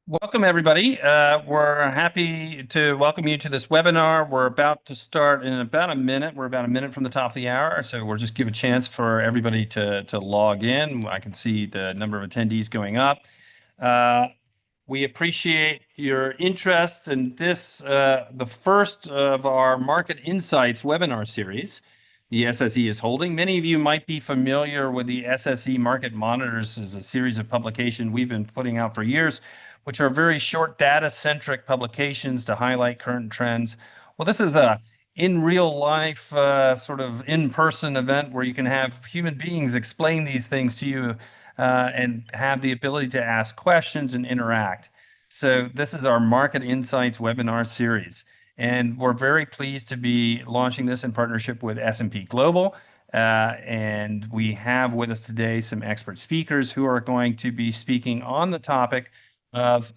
Welcome, everybody. We're happy to welcome you to this webinar. We're about to start in about a minute. We're about a minute from the top of the hour, so we'll just give a chance for everybody to log in. I can see the number of attendees going up. Uh, we appreciate your interest in this, the first of our Market Insights webinar series the SSE is holding. Many of you might be familiar with the SSE Market Monitors as a series of publications we've been putting out for years, which are very short data-centric publications to highlight current trends. Well, this is a in real life sort of in-person event where you can have human beings explain these things to you and have the ability to ask questions and interact. So this is our Market Insights webinar series. And we're very pleased to be launching this in partnership with S&P Global. And we have with us today some expert speakers who are going to be speaking on the topic of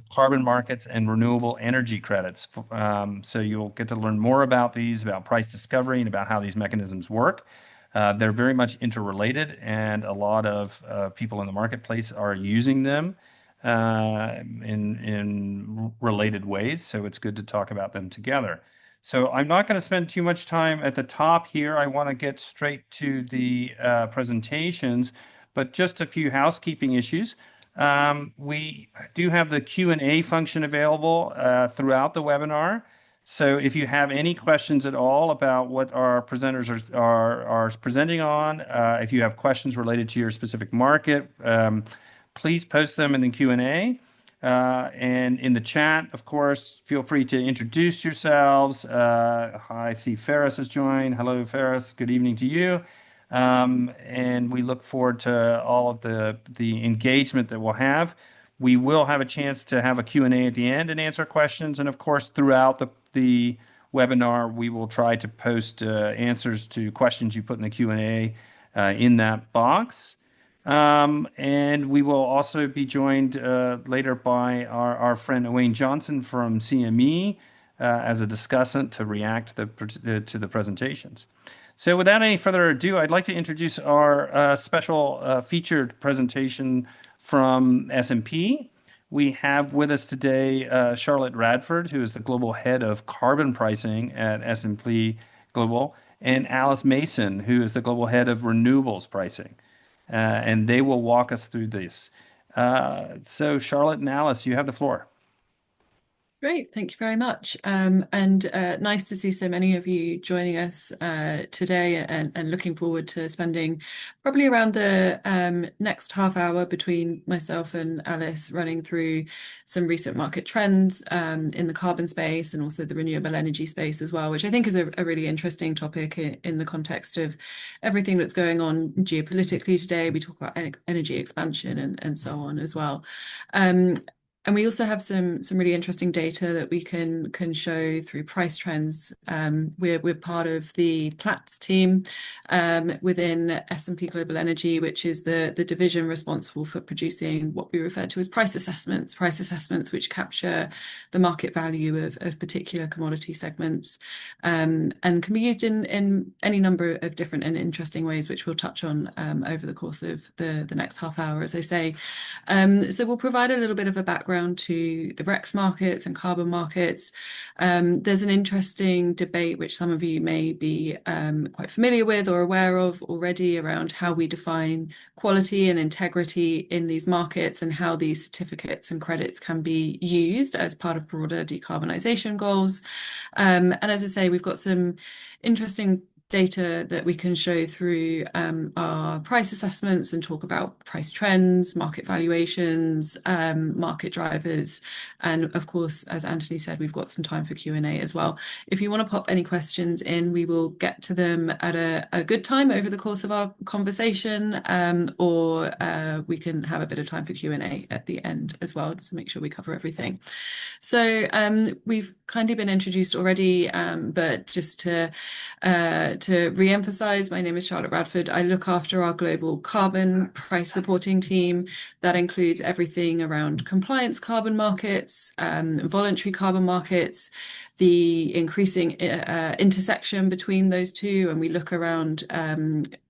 carbon markets and renewable energy credits. So you'll get to learn more about these, about price discovery, and about how these mechanisms work. They're very much interrelated, and a lot of people in the marketplace are using them in related ways. So it's good to talk about them together. So I'm not going to spend too much time at the top here. I want to get straight to the presentations, but just a few housekeeping issues. We do have the Q&A function available throughout the webinar. So if you have any questions at all about what our presenters are presenting on, if you have questions related to your specific market, please post them in the Q&A. And in the chat, of course, feel free to introduce yourselves. I see Ferris has joined. Hello, Ferris. Good evening to you. And we look forward to all of the engagement that we'll have. We will have a chance to have a Q&A at the end and answer questions. And of course, throughout the webinar, we will try to post answers to questions you put in the Q&A in that box. And we will also be joined later by our friend Wayne Johnson from CME as a discussant to react to the presentations. So without any further ado, I'd like to introduce our special featured presentation from S&P. We have with us today Charlotte Radford, who is the global head of carbon pricing at S&P Global, and Alice Mason, who is the global head of renewables pricing. And they will walk us through this. So Charlotte and Alice, you have the floor. Great, thank you very much. And nice to see so many of you joining us today and looking forward to spending probably around the next half hour between myself and Alice running through some recent market trends in the carbon space and also the renewable energy space as well, which I think is a really interesting topic in the context of everything that's going on geopolitically today. We talk about energy expansion and so on as well. And we also have some really interesting data that we can show through price trends. We're part of the Platts team within S&P Global Energy, which is the division responsible for producing what we refer to as price assessments which capture the market value of particular commodity segments and can be used in any number of different and interesting ways, which we'll touch on over the course of the next half hour, as I say. So we'll provide a little bit of a background to the REX markets and carbon markets. There's an interesting debate, which some of you may be quite familiar with or aware of already, around how we define quality and integrity in these markets and how these certificates and credits can be used as part of broader decarbonisation goals. And as I say, we've got some interesting data that we can show through our price assessments and talk about price trends, market valuations, market drivers. And of course, as Anthony said, we've got some time for Q&A as well. If you want to pop any questions in, we will get to them at a good time over the course of our conversation, or we can have a bit of time for Q&A at the end as well, just to make sure we cover everything. So we've kindly been introduced already, but just to to re-emphasize, my name is Charlotte Radford. I look after our global carbon price reporting team. That includes everything around compliance carbon markets, voluntary carbon markets, the increasing intersection between those two, and we look around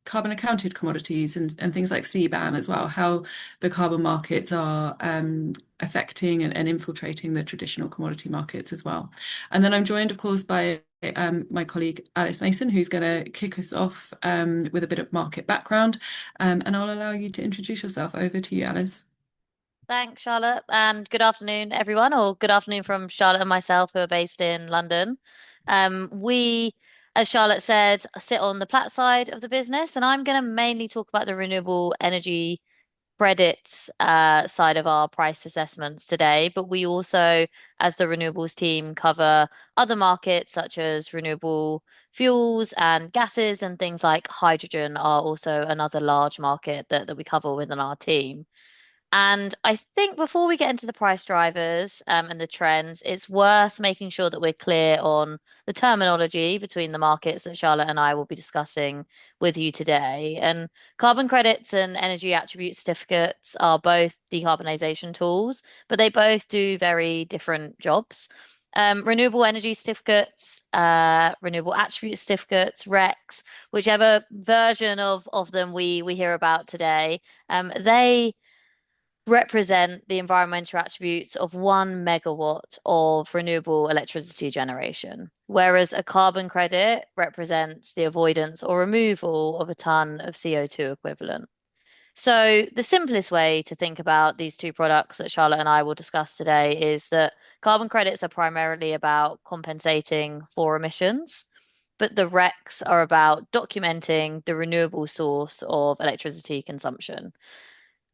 carbon accounted commodities and things like CBAM as well, how the carbon markets are affecting and infiltrating the traditional commodity markets as well. And then I'm joined, of course, by my colleague Alice Mason, who's going to kick us off with a bit of market background. And I'll allow you to introduce yourself. Over to you, Alice. Thanks, Charlotte, and good afternoon, everyone, or good afternoon from Charlotte and myself, who are based in London. We, as Charlotte said, sit on the Platt side of the business, and I'm going to mainly talk about the renewable energy credits side of our price assessments today. But we also, as the renewables team, cover other markets such as renewable fuels and gases, and things like hydrogen are also another large market that we cover within our team. And I think before we get into the price drivers and the trends, it's worth making sure that we're clear on the terminology between the markets that Charlotte and I will be discussing with you today. And carbon credits and energy attribute certificates are both decarbonisation tools, but they both do very different jobs. Renewable energy certificates, renewable attribute certificates, RECs, whichever version of them we hear about today, they represent the environmental attributes of 1 megawatt of renewable electricity generation, whereas a carbon credit represents the avoidance or removal of a ton of CO2 equivalent. So, the simplest way to think about these two products that Charlotte and I will discuss today is that carbon credits are primarily about compensating for emissions, but the RECs are about documenting the renewable source of electricity consumption.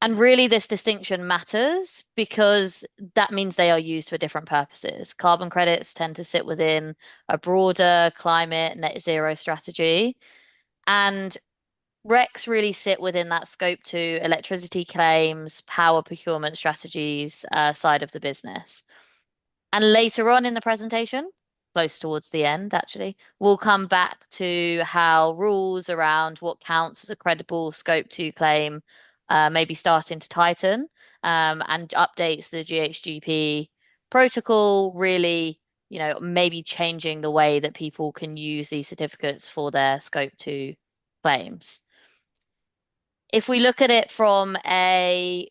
And really, this distinction matters because that means they are used for different purposes. Carbon credits tend to sit within a broader climate net zero strategy, and RECs really sit within that scope to electricity claims, power procurement strategies side of the business. And later on in the presentation, close towards the end, actually, we'll come back to how rules around what counts as a credible scope 2 claim may be starting to tighten, and updates the GHGP protocol really, maybe changing the way that people can use these certificates for their scope 2 claims. If we look at it from a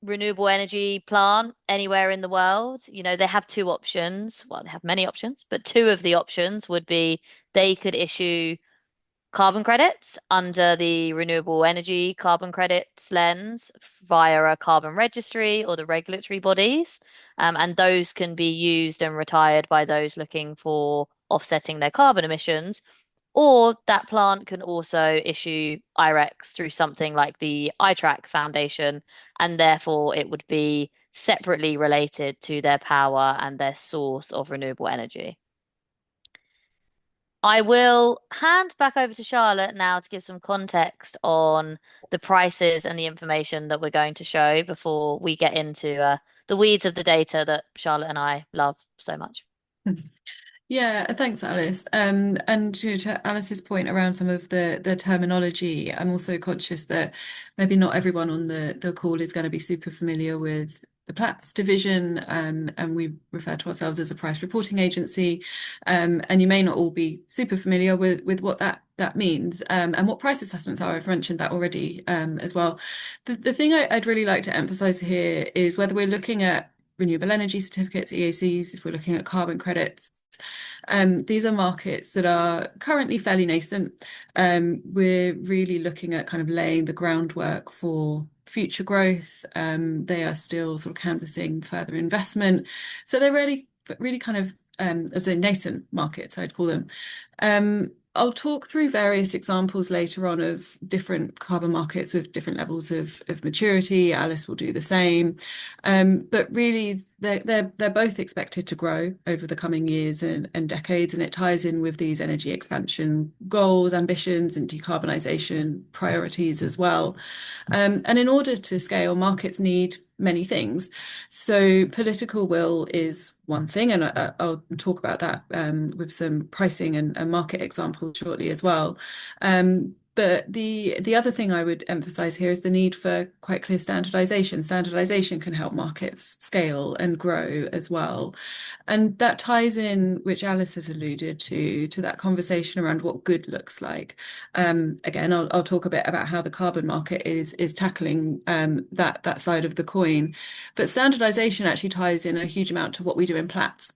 renewable energy plant anywhere in the world, they have two options. Well, they have many options, but two of the options would be they could issue carbon credits under the renewable energy carbon credits lens via a carbon registry or the regulatory bodies. And those can be used and retired by those looking for offsetting their carbon emissions. Or that plant can also issue IREX through something like the iTrack Foundation, and therefore it would be separately related to their power and their source of renewable energy. I will hand back over to Charlotte now to give some context on the prices and the information that we're going to show before we get into the weeds of the data that Charlotte and I love so much. Yeah, thanks, Alice. And to Alice's point around some of the terminology, I'm also conscious that maybe not everyone on the call is going to be super familiar with the Platts division, and we refer to ourselves as a price reporting agency, and you may not all be super familiar with what that means, and what price assessments are. I've mentioned that already, as well. The thing I'd really like to emphasize here is whether we're looking at renewable energy certificates, EACs, if we're looking at carbon credits. These are markets that are currently fairly nascent. We're really looking at kind of laying the groundwork for future growth. They are still sort of canvassing further investment. So they're really kind of, as a nascent markets, I'd call them. I'll talk through various examples later on of different carbon markets with different levels of maturity. Alice will do the same. But really, they're both expected to grow over the coming years and decades, and it ties in with these energy expansion goals, ambitions, and decarbonisation priorities as well. And in order to scale, markets need many things. So political will is one thing, and I'll talk about that with some pricing and market examples shortly as well. But the other thing I would emphasize here is the need for quite clear standardization. Standardization can help markets scale and grow as well. And that ties in, which Alice has alluded to that conversation around what good looks like. Again, I'll talk a bit about how the carbon market is tackling that side of the coin. But standardization actually ties in a huge amount to what we do in Platts.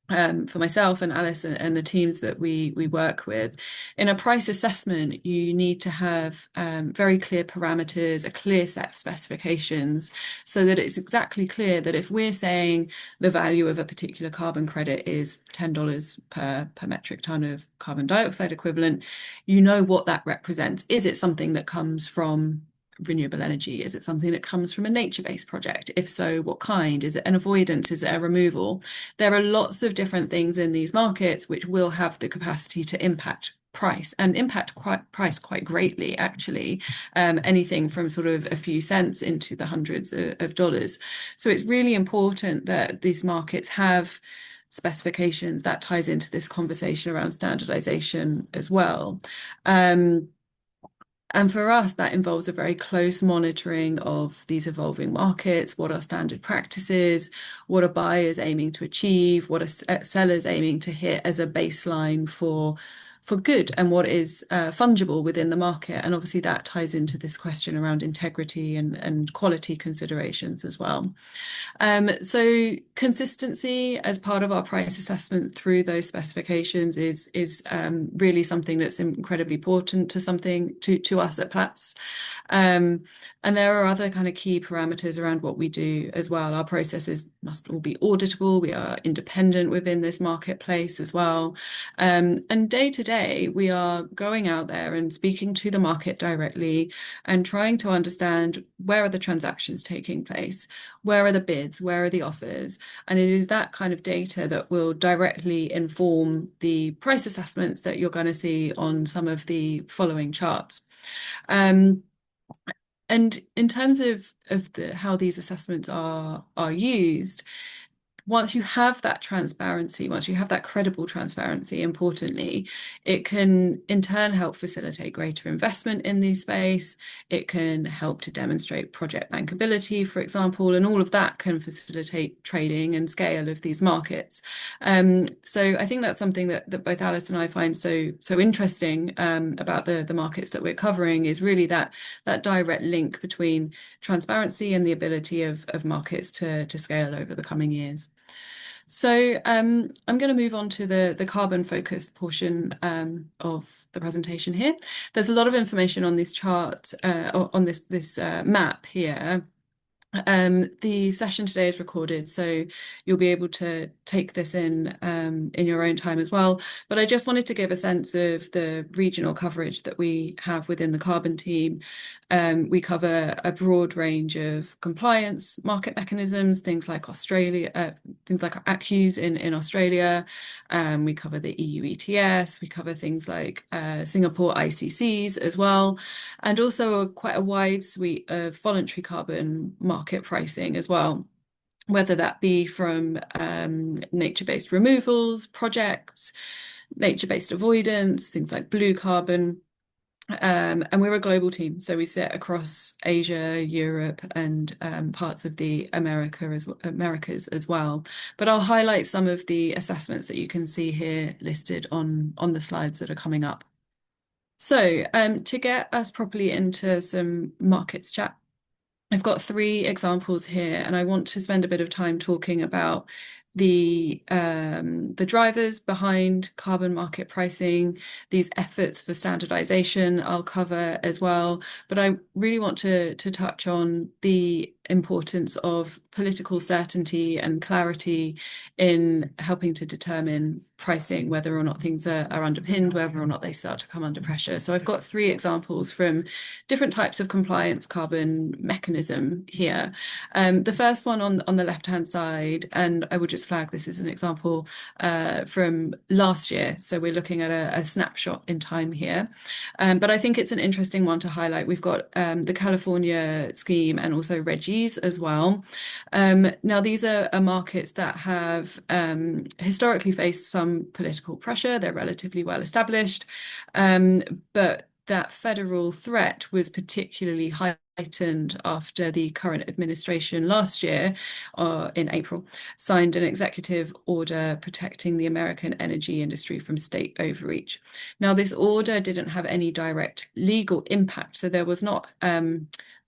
For myself and Alice and the teams that we work with. In a price assessment, you need to have very clear parameters, a clear set of specifications, so that it's exactly clear that if we're saying the value of a particular carbon credit is $10 per metric ton of carbon dioxide equivalent, you know what that represents. Is it something that comes from renewable energy? Is it something that comes from a nature-based project? If so, what kind? Is it an avoidance? Is it a removal? There are lots of different things in these markets which will have the capacity to impact price and impact price quite greatly, actually, anything from sort of a few cents into the hundreds of dollars. So it's really important that these markets have specifications. That ties into this conversation around standardization as well. And for us, that involves a very close monitoring of these evolving markets. What are standard practices? What are buyers aiming to achieve? What are sellers aiming to hit as a baseline for good? And what is fungible within the market? And obviously that ties into this question around integrity and quality considerations as well. So consistency as part of our price assessment through those specifications is really something that's incredibly important to us at Platts. And there are other kind of key parameters around what we do as well. Our processes must all be auditable. We are independent within this marketplace as well. And day to day, we are going out there and speaking to the market directly and trying to understand where are the transactions taking place, where are the bids, where are the offers, and it is that kind of data that will directly inform the price assessments that you're going to see on some of the following charts. And in terms of how these assessments are used, once you have that transparency, once you have that credible transparency, importantly, it can in turn help facilitate greater investment in the space. It can help to demonstrate project bankability, for example, and all of that can facilitate trading and scale of these markets. So I think that's something that both Alice and I find so interesting about the markets that we're covering is really that direct link between transparency and the ability of markets to scale over the coming years. So I'm going to move on to the carbon focused portion of the presentation here. There's a lot of information on this chart, on this map here. The session today is recorded, so you'll be able to take this in your own time as well. But I just wanted to give a sense of the regional coverage that we have within the carbon team. We cover a broad range of compliance market mechanisms, things like Australia, things like ACCUs in Australia. We cover the EU ETS. We cover things like Singapore ICCs as well, and also quite a wide suite of voluntary carbon market pricing as well, whether that be from nature-based removals, projects, nature-based avoidance, things like blue carbon. And we're a global team, so we sit across Asia, Europe, and parts of the Americas as well. But I'll highlight some of the assessments that you can see here listed on the slides that are coming up. So to get us properly into some markets chat, I've got three examples here, and I want to spend a bit of time talking about the drivers behind carbon market pricing, these efforts for standardization I'll cover as well. But I really want to touch on the importance of political certainty and clarity in helping to determine pricing, whether or not things are underpinned, whether or not they start to come under pressure. So I've got three examples from different types of compliance carbon mechanism here. The first one on the left-hand side, and I will just flag. This is an example from last year. So we're looking at a snapshot in time here. But I think it's an interesting one to highlight. We've got the California scheme and also Reggie's as well. Now, these are markets that have historically faced some political pressure. They're relatively well established, but that federal threat was particularly heightened after the current administration last year, in April, signed an executive order protecting the American energy industry from state overreach. Now, this order didn't have any direct legal impact, so there was not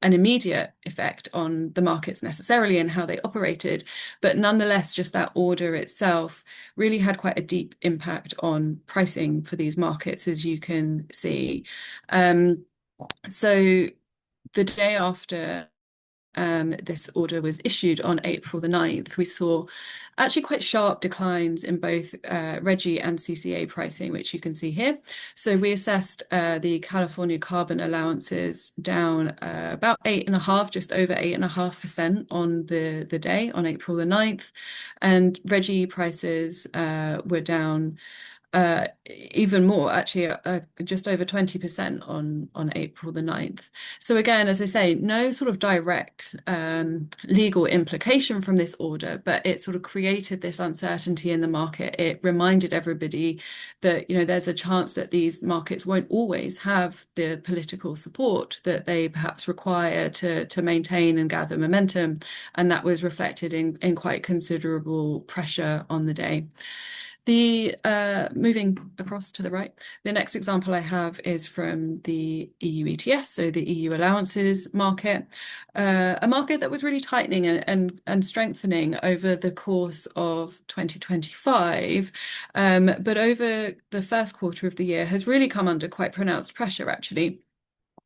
an immediate effect on the markets necessarily and how they operated, but nonetheless, just that order itself really had quite a deep impact on pricing for these markets, as you can see. So the day after this order was issued on April the 9th, we saw actually quite sharp declines in both Reggie and CCA pricing, which you can see here. So we assessed the California carbon allowances down about 8.5%, just over 8.5% on the day on April the 9th. And Reggie prices were down even more, actually, just over 20% on April the 9th. So again, as I say, no sort of direct legal implication from this order, but it sort of created this uncertainty in the market. It reminded everybody that, there's a chance that these markets won't always have the political support that they perhaps require to maintain and gather momentum. And that was reflected in quite considerable pressure on the day. Moving across to the right, the next example I have is from the EU ETS, so the EU allowances market, a market that was really tightening and strengthening over the course of 2025, but over the first quarter of the year has really come under quite pronounced pressure, actually.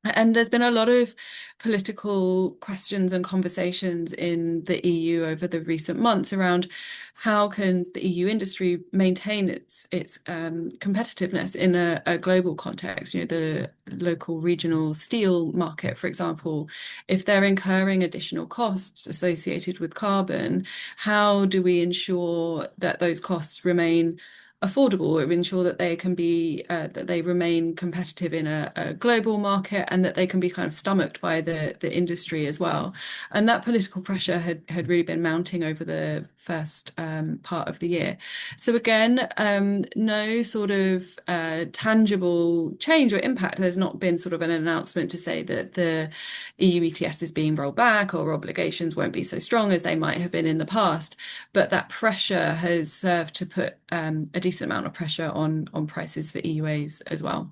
And there's been a lot of political questions and conversations in the EU over the recent months around how can the EU industry maintain its competitiveness in a global context. The local regional steel market, for example, if they're incurring additional costs associated with carbon, how do we ensure that those costs remain affordable, or ensure that they can be that they remain competitive in a global market, and that they can be kind of stomached by the industry as well. And that political pressure had really been mounting over the first part of the year. So again, no sort of tangible change or impact. There's not been sort of an announcement to say that the EU ETS is being rolled back or obligations won't be so strong as they might have been in the past. But that pressure has served to put a decent amount of pressure on prices for EUAs as well.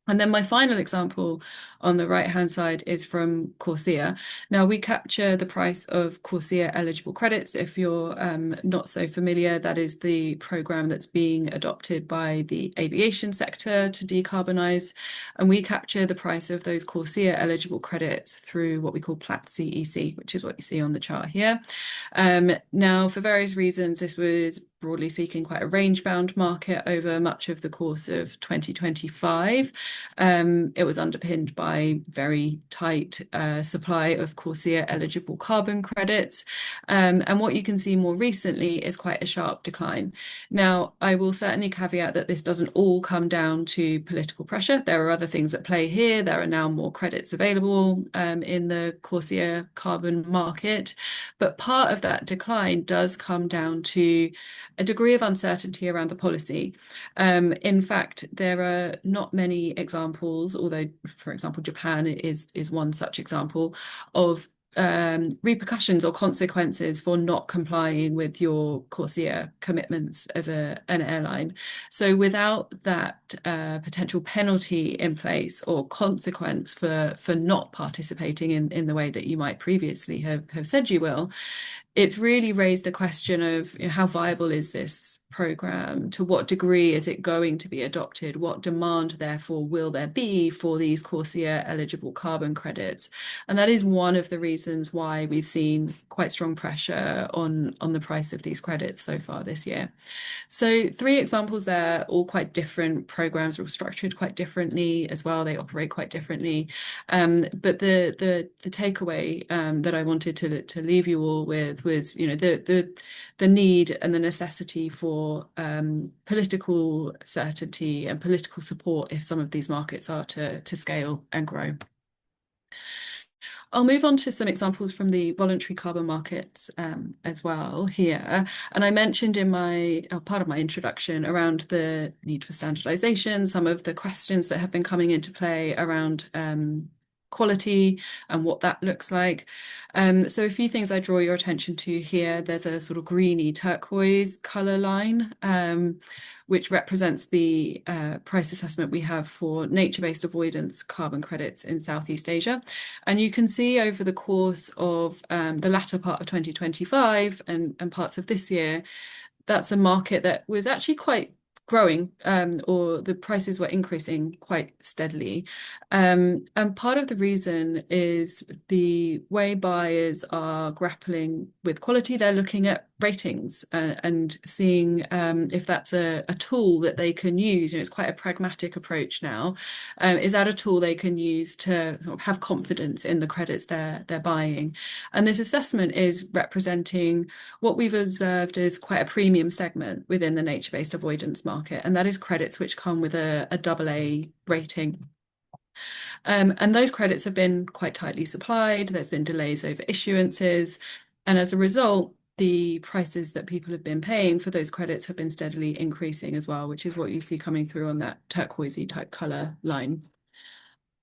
And then my final example on the right-hand side is from Corsia. Now, we capture the price of Corsia eligible credits. If you're not so familiar, that is the program that's being adopted by the aviation sector to decarbonize. And we capture the price of those Corsia eligible credits through what we call Platts CEC, which is what you see on the chart here. Now, for various reasons, this was, broadly speaking, quite a range-bound market over much of the course of 2025. It was underpinned by very tight supply of Corsia eligible carbon credits. And what you can see more recently is quite a sharp decline. Now, I will certainly caveat that this doesn't all come down to political pressure. There are other things at play here. There are now more credits available in the Corsia carbon market. But part of that decline does come down to a degree of uncertainty around the policy. In fact, there are not many examples, although, for example, Japan is one such example of repercussions or consequences for not complying with your Corsia commitments as an airline. So without that potential penalty in place or consequence for not participating in the way that you might previously have said you will, it's really raised the question of how viable is this program? To what degree is it going to be adopted? What demand, therefore, will there be for these CORSIA eligible carbon credits? And that is one of the reasons why we've seen quite strong pressure on the price of these credits so far this year. So three examples there, all quite different programs, are all structured quite differently as well. They operate quite differently. But the takeaway that I wanted to leave you all with was, the need and the necessity for political certainty and political support if some of these markets are to scale and grow. I'll move on to some examples from the voluntary carbon markets as well here. And I mentioned in my part of my introduction around the need for standardization, some of the questions that have been coming into play around quality and what that looks like. So a few things I draw your attention to here. There's a sort of greeny turquoise color line, which represents the price assessment we have for nature-based avoidance carbon credits in Southeast Asia. And you can see over the course of the latter part of 2025 and parts of this year, that's a market that was actually quite growing, or the prices were increasing quite steadily. And part of the reason is the way buyers are grappling with quality. They're looking at ratings and seeing if that's a tool that they can use. It's quite a pragmatic approach now. Is that a tool they can use to sort of have confidence in the credits they're buying? And this assessment is representing what we've observed is quite a premium segment within the nature-based avoidance market, and that is credits which come with a AA rating. And those credits have been quite tightly supplied. There's been delays over issuances, and as a result, the prices that people have been paying for those credits have been steadily increasing as well, which is what you see coming through on that turquoisey type color line.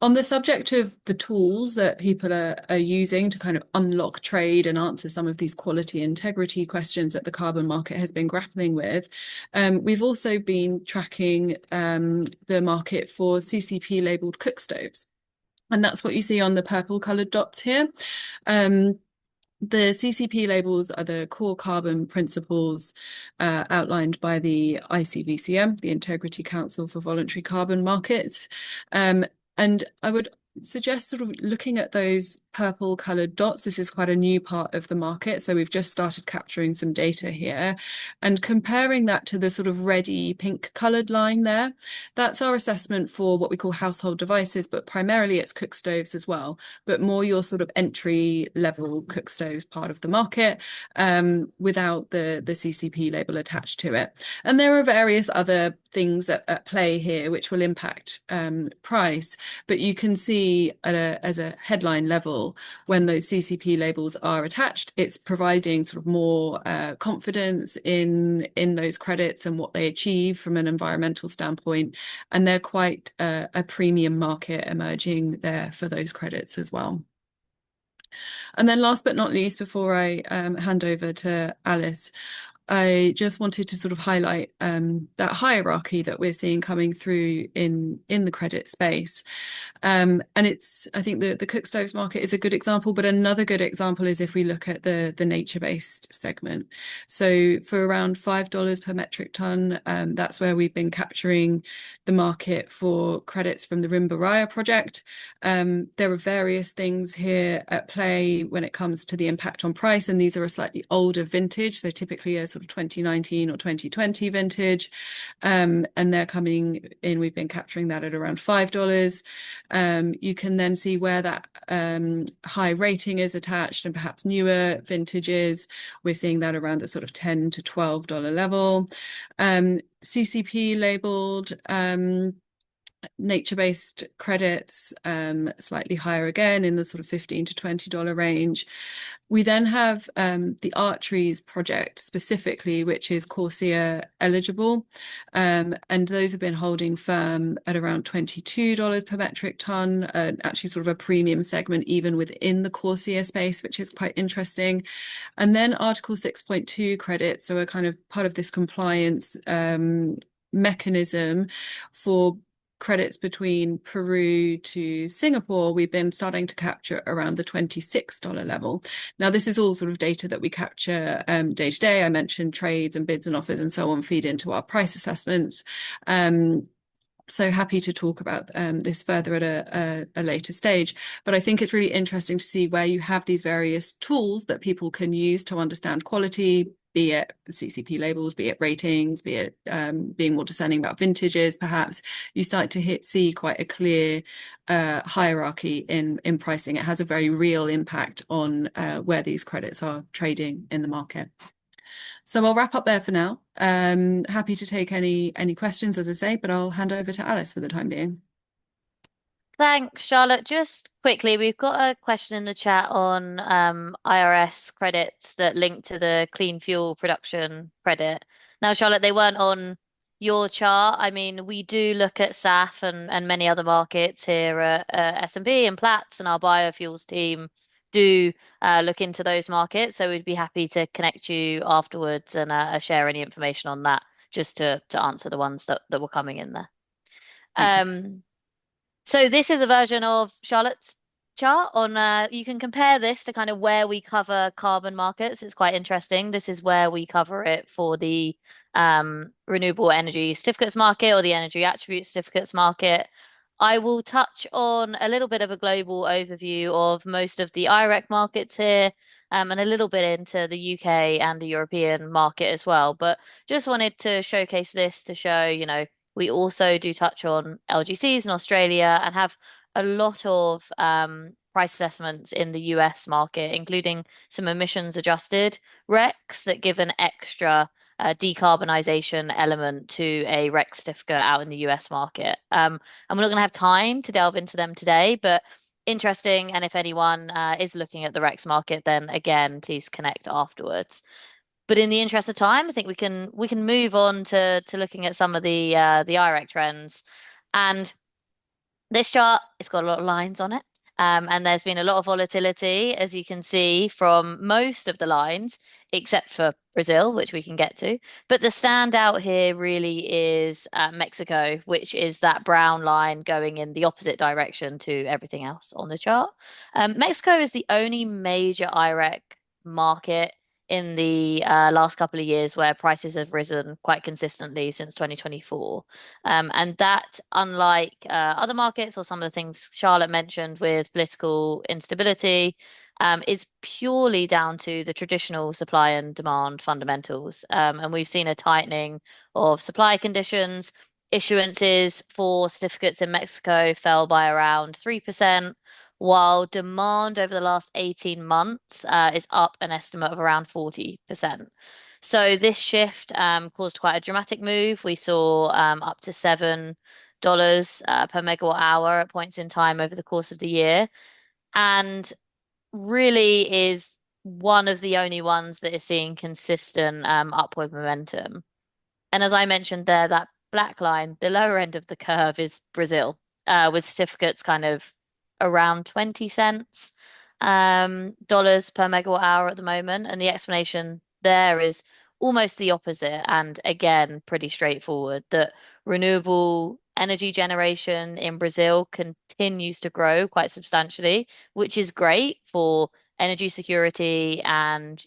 On the subject of the tools that people are using to kind of unlock trade and answer some of these quality integrity questions that the carbon market has been grappling with, we've also been tracking the market for CCP labeled cook stoves. And that's what you see on the purple coloured dots here. The CCP labels are the core carbon principles outlined by the ICVCM, the Integrity Council for Voluntary Carbon Markets. And I would suggest sort of looking at those purple coloured dots. This is quite a new part of the market, so we've just started capturing some data here and comparing that to the sort of reddy pink coloured line there. That's our assessment for what we call household devices, but primarily it's cook stoves as well, but more your sort of entry level cook stoves part of the market, without the CCP label attached to it. And there are various other things at play here which will impact price, but you can see as a headline level, when those CCP labels are attached, it's providing sort of more confidence in those credits and what they achieve from an environmental standpoint. And they're quite a premium market emerging there for those credits as well. And then last but not least, before I hand over to Alice, I just wanted to sort of highlight that hierarchy that we're seeing coming through in the credit space. And I think the cook stoves market is a good example, but another good example is if we look at the nature-based segment. So for around $5 per metric ton, that's where we've been capturing the market for credits from the Rimba Raya project. There are various things here at play when it comes to the impact on price, and these are a slightly older vintage, so typically a sort of 2019 or 2020 vintage, and they're coming in. We've been capturing that at around $5. You can then see where that high rating is attached, and perhaps newer vintages, we're seeing that around the sort of $10 to $12 level. CCP labeled nature-based credits, slightly higher again in the sort of $15 to $20 range. We then have the Archeries project specifically, which is CORSIA eligible, and those have been holding firm at around $22 per metric ton, actually sort of a premium segment even within the CORSIA space, which is quite interesting. And then Article 6.2 credits, so a kind of part of this compliance mechanism for credits between Peru to Singapore, we've been starting to capture around the $26 level. Now, this is all sort of data that we capture day to day. I mentioned trades and bids and offers and so on feed into our price assessments. So happy to talk about this further at a later stage. But I think it's really interesting to see where you have these various tools that people can use to understand quality, be it CCP labels, be it ratings, be it being more discerning about vintages, perhaps. You start to see quite a clear hierarchy in pricing. It has a very real impact on where these credits are trading in the market. So I'll wrap up there for now. Happy to take any questions, as I say, but I'll hand over to Alice for the time being. Thanks, Charlotte. Just quickly, we've got a question in the chat on IRS credits that link to the clean fuel production credit. Now, Charlotte, they weren't on your chart. I mean, we do look at SAF and many other markets here at S&P and Platts, and our biofuels team do look into those markets. So we'd be happy to connect you afterwards and share any information on that, just to answer the ones that were coming in there. Thanks. So this is a version of Charlotte's chart on you can compare this to kind of where we cover carbon markets. It's quite interesting. This is where we cover it for the renewable energy certificates market or the energy attribute certificates market. I will touch on a little bit of a global overview of most of the IREC markets here, and a little bit into the UK and the European market as well. But just wanted to showcase this to show, we also do touch on LGCs in Australia and have a lot of price assessments in the US market, including some emissions adjusted RECs that give an extra decarbonisation element to a REC certificate out in the US market. And we're not going to have time to delve into them today, but interesting. And if anyone is looking at the RECs market, then again, please connect afterwards. But in the interest of time, I think we can move on to looking at some of the IREC trends. And this chart, it's got a lot of lines on it. And there's been a lot of volatility, as you can see from most of the lines, except for Brazil, which we can get to. But the standout here really is Mexico, which is that brown line going in the opposite direction to everything else on the chart. Mexico is the only major IREC market in the last couple of years where prices have risen quite consistently since 2024. And that, unlike other markets or some of the things Charlotte mentioned with political instability, is purely down to the traditional supply and demand fundamentals. And we've seen a tightening of supply conditions. Issuances for certificates in Mexico fell by around 3%, while demand over the last 18 months is up an estimate of around 40%. So this shift caused quite a dramatic move. We saw up to $7 per megawatt hour at points in time over the course of the year, and really is one of the only ones that is seeing consistent upward momentum. And as I mentioned there, that black line, the lower end of the curve is Brazil, with certificates kind of around 20 cents dollars per megawatt hour at the moment. And the explanation there is almost the opposite. And again, pretty straightforward that renewable energy generation in Brazil continues to grow quite substantially, which is great for energy security and,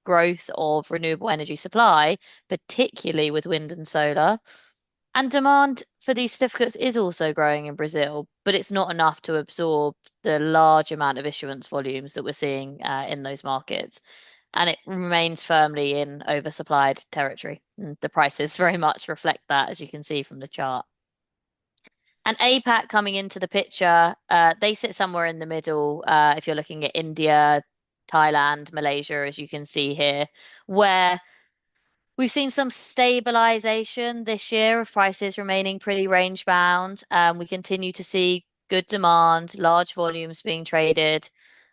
growth of renewable energy supply, particularly with wind and solar. And demand for these certificates is also growing in Brazil, but it's not enough to absorb the large amount of issuance volumes that we're seeing in those markets. And it remains firmly in oversupplied territory. And the prices very much reflect that, as you can see from the chart. And APAC coming into the picture, they sit somewhere in the middle if you're looking at India, Thailand, Malaysia, as you can see here, where we've seen some stabilization this year of prices remaining pretty range bound. We continue to see good demand, large volumes being traded,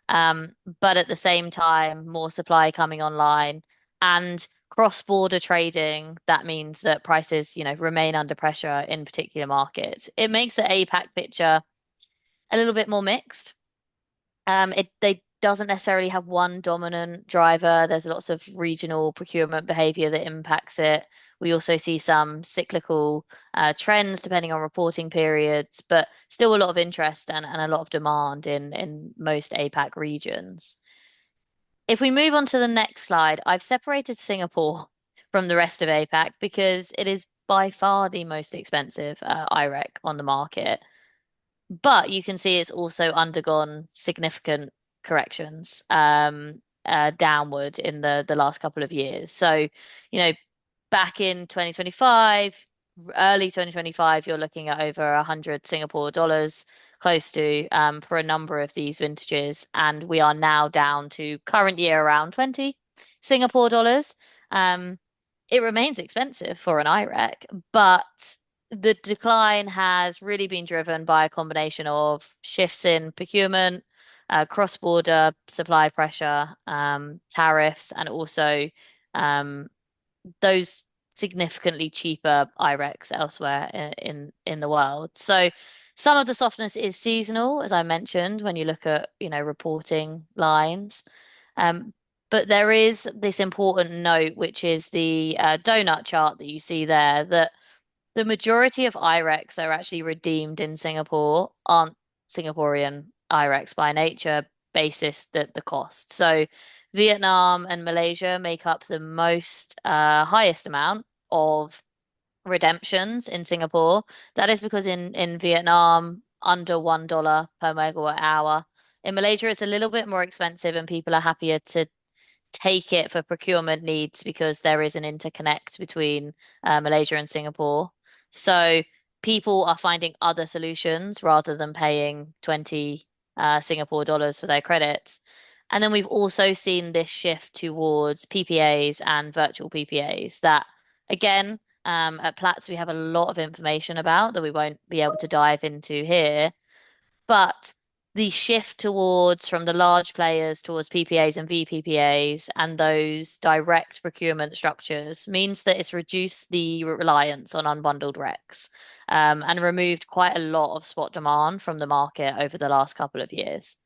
but at the same time, more supply coming online and cross-border trading. That means that prices, remain under pressure in particular markets. It makes the APAC picture a little bit more mixed. They doesn't necessarily have one dominant driver. There's lots of regional procurement behavior that impacts it. We also see some cyclical trends depending on reporting periods, but still a lot of interest and a lot of demand in most APAC regions. If we move on to the next slide, I've separated Singapore from the rest of APAC because it is by far the most expensive IREC on the market. But you can see it's also undergone significant corrections downward in the last couple of years. So, back in 2025, early 2025, you're looking at over 100 Singapore dollars, close to for a number of these vintages, and we are now down to current year around 20 Singapore dollars. Um, it remains expensive for an IREC, but the decline has really been driven by a combination of shifts in procurement, cross-border supply pressure, tariffs, and also um, those significantly cheaper IREX elsewhere in the world. So some of the softness is seasonal, as I mentioned, when you look at, reporting lines. Um, but there is this important note, which is the donut chart that you see there, that the majority of IREX that are actually redeemed in Singapore aren't Singaporean IREX by nature, basis the cost. So Vietnam and Malaysia make up the most highest amount of redemptions in Singapore. That is because in Vietnam, under $1 per megawatt hour. In Malaysia, it's a little bit more expensive, and people are happier to take it for procurement needs because there is an interconnect between Malaysia and Singapore. So people are finding other solutions rather than paying 20 Singapore dollars for their credits. And then we've also seen this shift towards PPAs and virtual PPAs that, again, at Platts, we have a lot of information about that we won't be able to dive into here. But the shift towards from the large players towards PPAs and VPPAs and those direct procurement structures means that it's reduced the reliance on unbundled RECs and removed quite a lot of spot demand from the market over the last couple of years.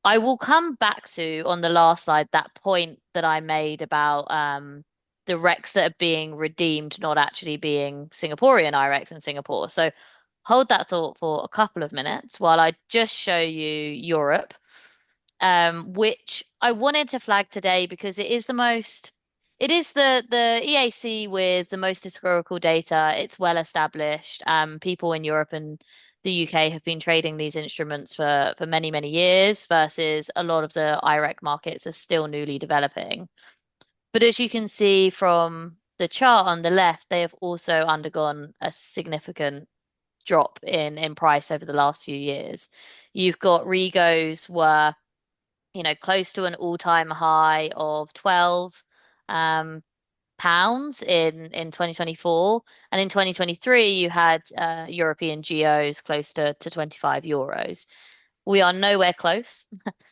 I will come back to on the last slide that point that I made about the RECs that are being redeemed not actually being Singaporean IRECs in Singapore. So hold that thought for a couple of minutes while I just show you Europe, which I wanted to flag today because it is the EAC with the most historical data. It's well established. People in Europe and the UK have been trading these instruments for many, many years versus a lot of the IREC markets are still newly developing. But as you can see from the chart on the left, they have also undergone a significant drop in price over the last few years. You've got Regos were, close to an all-time high of 12 um, pounds in 2024, and in 2023 you had European geos close to 25 euros. We are nowhere close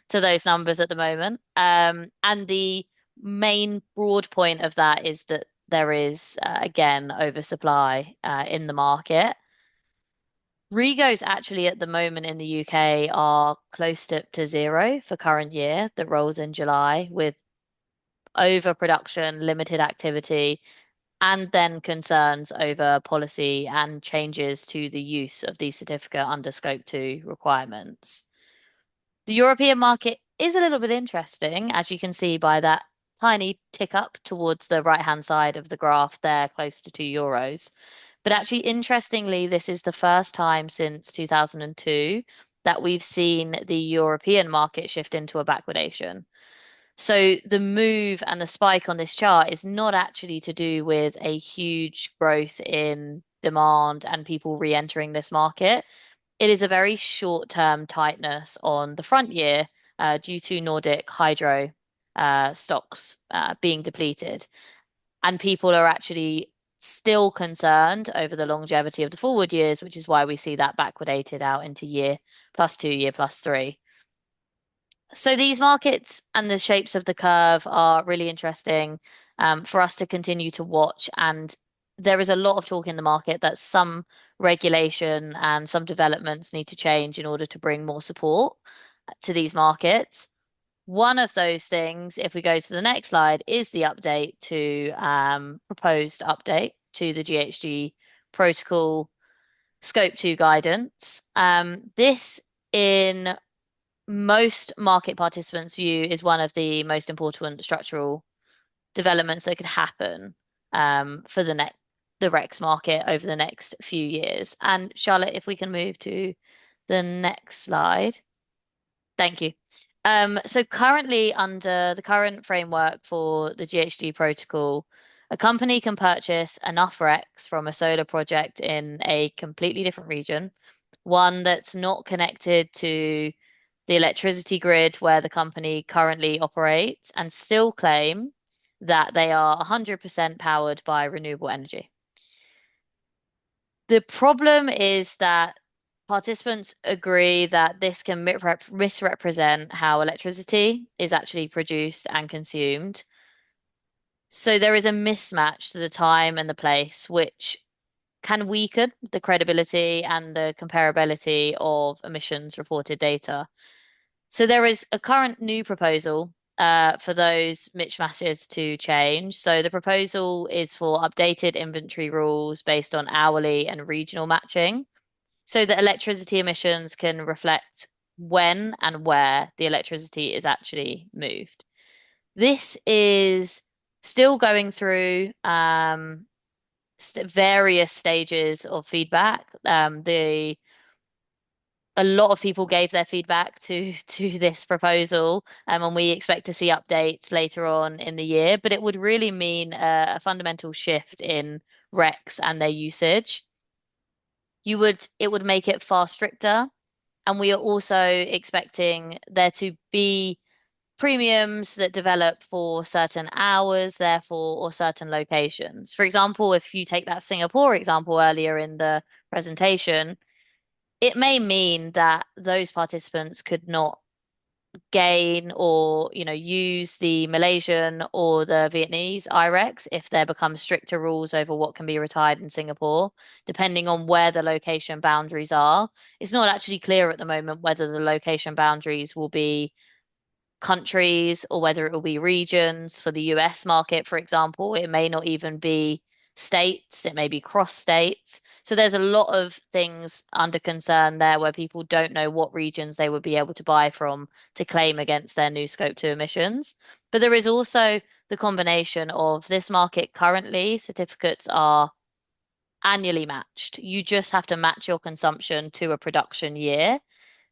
to those numbers at the moment. And the main broad point of that is that there is again oversupply in the market. Regos actually at the moment in the UK are close to zero for current year that rolls in July with overproduction, limited activity, and then concerns over policy and changes to the use of the certificate under Scope 2 requirements. The European market is a little bit interesting, as you can see by that tiny tick up towards the right-hand side of the graph there, close to 2 euros. But actually, interestingly, this is the first time since 2002 that we've seen the European market shift into a backwardation. So the move and the spike on this chart is not actually to do with a huge growth in demand and people re-entering this market. It is a very short-term tightness on the front year due to Nordic hydro stocks being depleted. And people are actually still concerned over the longevity of the forward years, which is why we see that backwardated out into year plus two, year plus three. So these markets and the shapes of the curve are really interesting for us to continue to watch. And there is a lot of talk in the market that some regulation and some developments need to change in order to bring more support. to these markets. One of those things, if we go to the next slide, is the update to proposed update to the GHG protocol scope 2 guidance. This, in most market participants' view, is one of the most important structural developments that could happen for the Rex market over the next few years. And Charlotte, if we can move to the next slide. Thank you. So currently, under the current framework for the GHG protocol, a company can purchase enough RECs from a solar project in a completely different region, one that's not connected to the electricity grid where the company currently operates, and still claim that they are 100% powered by renewable energy. The problem is that participants agree that this can misrepresent how electricity is actually produced and consumed. So there is a mismatch to the time and the place, which can weaken the credibility and the comparability of emissions reported data. So there is a current new proposal for those mismatches to change. So the proposal is for updated inventory rules based on hourly and regional matching, so that electricity emissions can reflect when and where the electricity is actually moved. This is still going through various stages of feedback. The A lot of people gave their feedback to this proposal, and we expect to see updates later on in the year. But it would really mean a fundamental shift in RECs and their usage. It would make it far stricter, and we are also expecting there to be premiums that develop for certain hours, therefore, or certain locations. For example, if you take that Singapore example earlier in the presentation, it may mean that those participants could not gain or use the Malaysian or the Vietnamese IREX if there become stricter rules over what can be retired in Singapore, depending on where the location boundaries are. It's not actually clear at the moment whether the location boundaries will be countries or whether it will be regions. For the US market, for example, it may not even be states, it may be cross states. So there's a lot of things under concern there where people don't know what regions they would be able to buy from to claim against their new scope 2 emissions. But there is also the combination of this market currently, certificates are annually matched. You just have to match your consumption to a production year.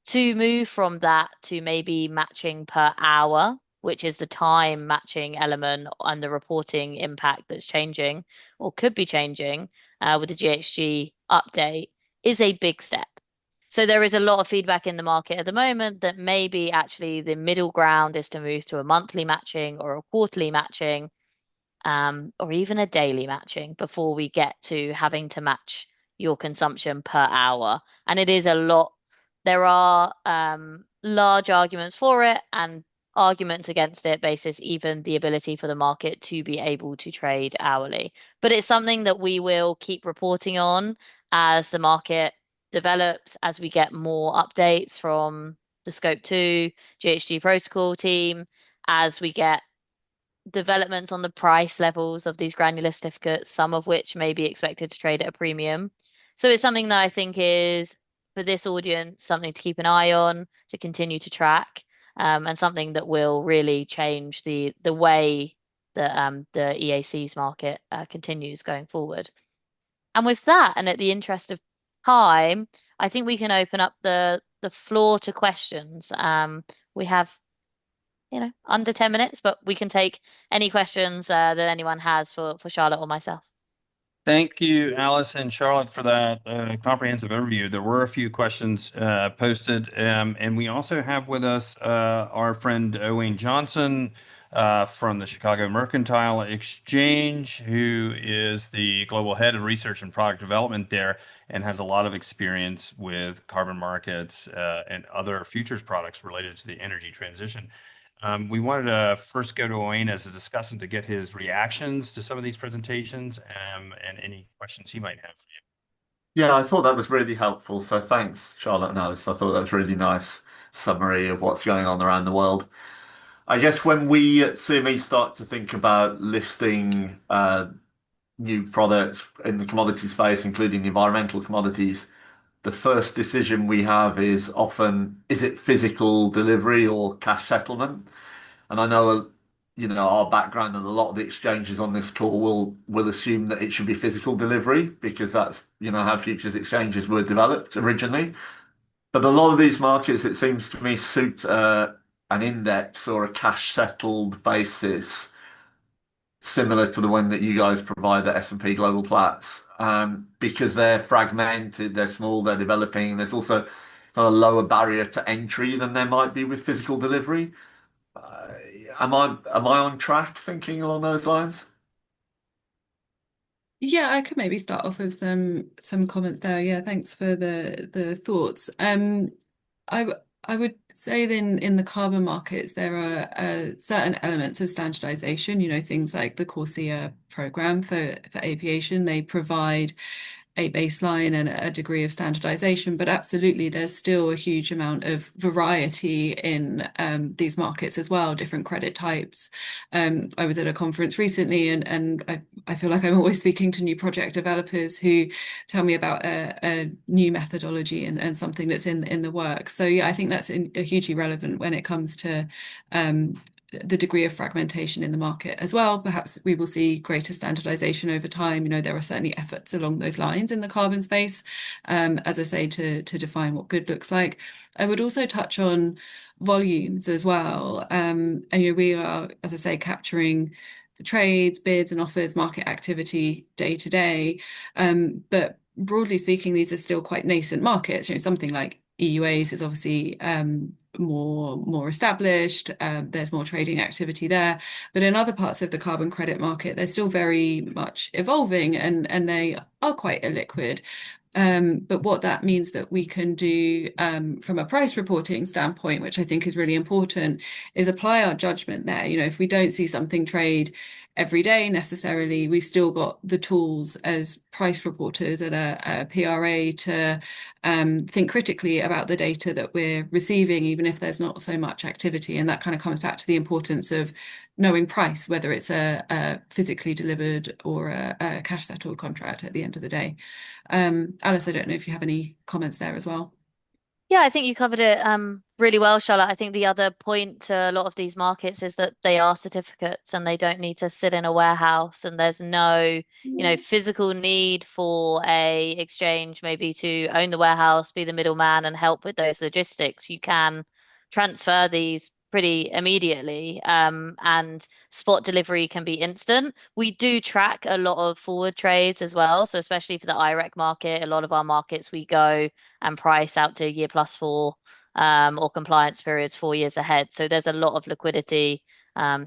To move from that to maybe matching per hour, which is the time matching element and the reporting impact that's changing or could be changing with the GHG update, is a big step. So there is a lot of feedback in the market at the moment that maybe actually the middle ground is to move to a monthly matching or a quarterly matching, or even a daily matching before we get to having to match your consumption per hour. And it is a lot. There are large arguments for it and arguments against it, basis even the ability for the market to be able to trade hourly. But it's something that we will keep reporting on as the market develops, as we get more updates from the Scope 2 GHG protocol team, as we get developments on the price levels of these granular certificates, some of which may be expected to trade at a premium. So it's something that I think is, for this audience, something to keep an eye on, to continue to track, and something that will really change the way that the EAC's market continues going forward. And with that, and at the interest of time, I think we can open up the floor to questions. We have under 10 minutes, but we can take any questions that anyone has for Charlotte or myself. Thank you, Alice and Charlotte, for that comprehensive overview. There were a few questions posted, and we also have with us our friend Owain Johnson from the Chicago Mercantile Exchange, who is the global head of research and product development there and has a lot of experience with carbon markets and other futures products related to the energy transition. We wanted to first go to Owain as a discussant to get his reactions to some of these presentations and any questions he might have for you. Yeah, I thought that was really helpful. So thanks, Charlotte and Alice. I thought that was a really nice summary of what's going on around the world. I guess when we at CME start to think about listing new products in the commodity space, including the environmental commodities, the first decision we have is often, is it physical delivery or cash settlement? And I know, our background and a lot of the exchanges on this call will assume that it should be physical delivery because that's, how futures exchanges were developed originally. But a lot of these markets, it seems to me, suit an index or a cash settled basis similar to the one that you guys provide at S&P Global Platts, because they're fragmented, they're small, they're developing. There's also a lower barrier to entry than there might be with physical delivery. Uh, am I on track thinking along those lines? Yeah, I could maybe start off with some comments there. Yeah, thanks for the thoughts. I would say then in the carbon markets there are certain elements of standardization. Things like the Corsia program for aviation. They provide a baseline and a degree of standardization, but absolutely there's still a huge amount of variety in these markets as well, different credit types. I was at a conference recently and I feel like I'm always speaking to new project developers who tell me about a new methodology and something that's in the works. So yeah, I think that's hugely relevant when it comes to um, the degree of fragmentation in the market as well. Perhaps we will see greater standardization over time. There are certainly efforts along those lines in the carbon space, as I say, to define what good looks like. I would also touch on volumes as well. And we are, as I say, capturing the trades, bids, and offers, market activity day to day. But broadly speaking, these are still quite nascent markets. Something like EUAs is obviously more established. There's more trading activity there, but in other parts of the carbon credit market, they're still very much evolving and they are quite illiquid. But what that means that we can do from a price reporting standpoint, which I think is really important, is apply our judgment there. If we don't see something trade every day necessarily, we've still got the tools as price reporters at a PRA to think critically about the data that we're receiving, even if there's not so much activity. And that kind of comes back to the importance of knowing price, whether it's a physically delivered or a cash settled contract at the end of the day. Alice, I don't know if you have any comments there as well. Yeah, I think you covered it really well, Charlotte. I think the other point to a lot of these markets is that they are certificates and they don't need to sit in a warehouse and there's no, physical need for a exchange maybe to own the warehouse, be the middleman and help with those logistics. You can transfer these pretty immediately, and spot delivery can be instant. We do track a lot of forward trades as well. So especially for the IREC market, a lot of our markets we go and price out to year plus four, or compliance periods 4 years ahead. So there's a lot of liquidity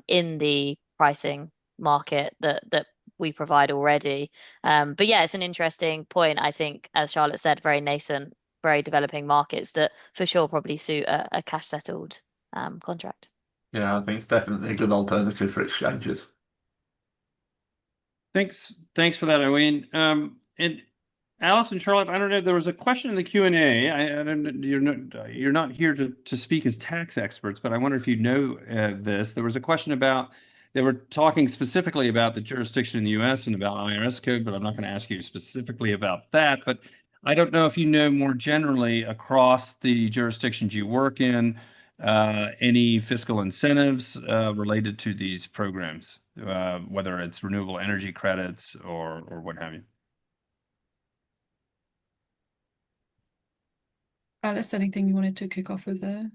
in the pricing market that we provide already. But yeah, it's an interesting point. I think, as Charlotte said, very nascent, very developing markets that for sure probably suit a cash settled contract. Yeah, I think it's definitely a good alternative for exchanges. Thanks for that, Owen. And Alice and Charlotte, I don't know. There was a question in the Q&A. I don't. You're not here to speak as tax experts, but I wonder if you know this. There was a question about they were talking specifically about the jurisdiction in the U.S. and about IRS code, but I'm not going to ask you specifically about that. But I don't know if you know more generally across the jurisdictions you work in, any fiscal incentives related to these programs, whether it's renewable energy credits or what have you. Alice, anything you wanted to kick off with there?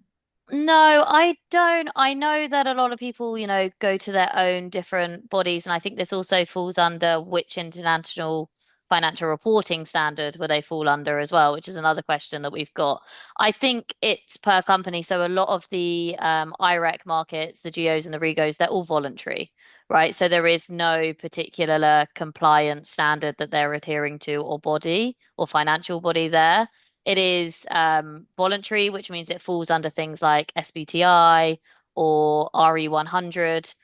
No, I don't. I know that a lot of people, go to their own different bodies, and I think this also falls under which international financial reporting standard where they fall under as well, which is another question that we've got. I think it's per company. So a lot of the IREC markets, the GEOs and the REGOs, they're all voluntary, right? So there is no particular compliance standard that they're adhering to or body or financial body there. It is voluntary, which means it falls under things like SBTI or RE100.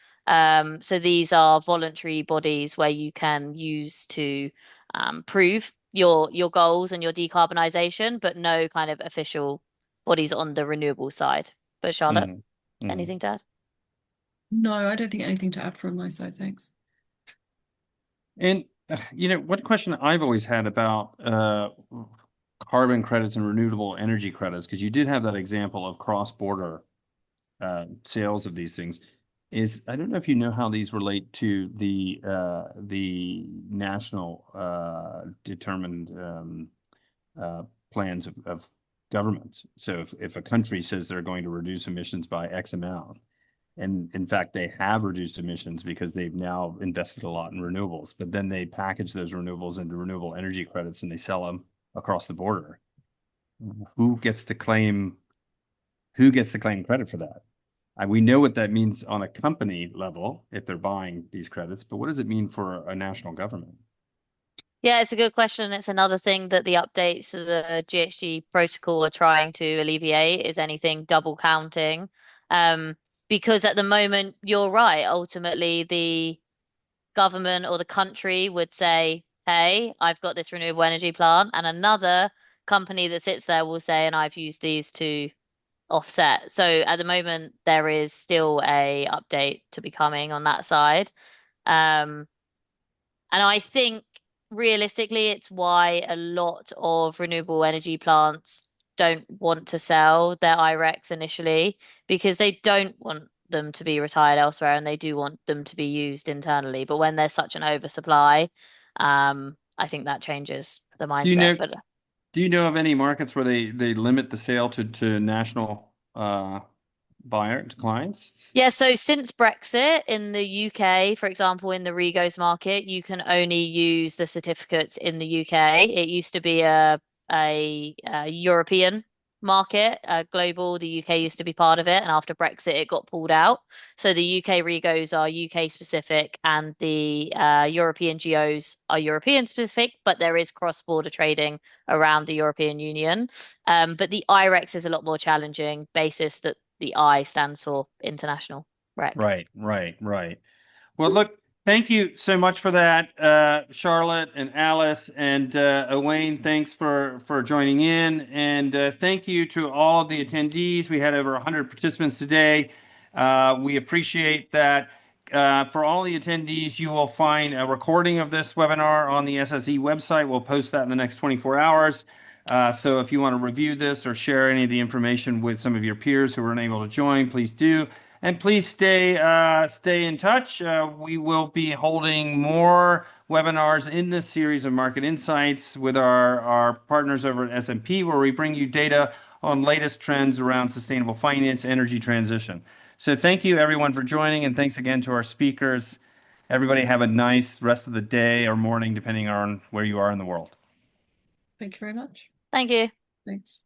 So these are voluntary bodies where you can use to prove your goals and your decarbonization, but no kind of official bodies on the renewable side. But Charlotte, Mm, mm. anything to add? No, I don't think anything to add from my side, thanks. And one question I've always had about carbon credits and renewable energy credits, because you did have that example of cross-border sales of these things, is I don't know if you know how these relate to the national determined uh, plans of governments. So if a country says they're going to reduce emissions by X amount, and in fact, they have reduced emissions because they've now invested a lot in renewables, but then they package those renewables into renewable energy credits and they sell them across the border. Who gets to claim who gets to claim credit for that? We know what that means on a company level if they're buying these credits, but what does it mean for a national government? Yeah, it's a good question. It's another thing that the updates to the GHG protocol are trying to alleviate is anything double counting. Um, because at the moment, you're right. Ultimately, the government or the country would say, "Hey, I've got this renewable energy plant," and another company that sits there will say, "And I've used these to offset." So at the moment, there is still a update to be coming on that side. Um, and I think realistically, it's why a lot of renewable energy plants don't want to sell their IREX initially because they don't want them to be retired elsewhere and they do want them to be used internally. But when there's such an oversupply, I think that changes the Do you mindset. know But do you know of any markets where they limit the sale to national buyer to clients? yeah, so since Brexit in the UK, for example, in the Regos market, you can only use the certificates in the UK. It used to be a European market, global. The UK used to be part of it, and after Brexit, it got pulled out. So the UK Regos are UK specific, and the European GOs are European specific, but there is cross-border trading around the European Union. But the IREX is a lot more challenging, basis that the I stands for international rec. Right, right, right. Well, look, thank you so much for that, Charlotte and Alice and Owain. Thanks for joining in, and thank you to all of the attendees. We had over 100 participants today. We appreciate that. For all the attendees, you will find a recording of this webinar on the SSE website. We'll post that in the next 24 hours. So if you want to review this or share any of the information with some of your peers who were unable to join, please do. And please stay in touch. We will be holding more webinars in this series of market insights with our partners over at S&P, where we bring you data on latest trends around sustainable finance, energy transition. So thank you everyone for joining, and thanks again to our speakers. Everybody have a nice rest of the day or morning, depending on where you are in the world. Thank you very much. Thank you. Thanks.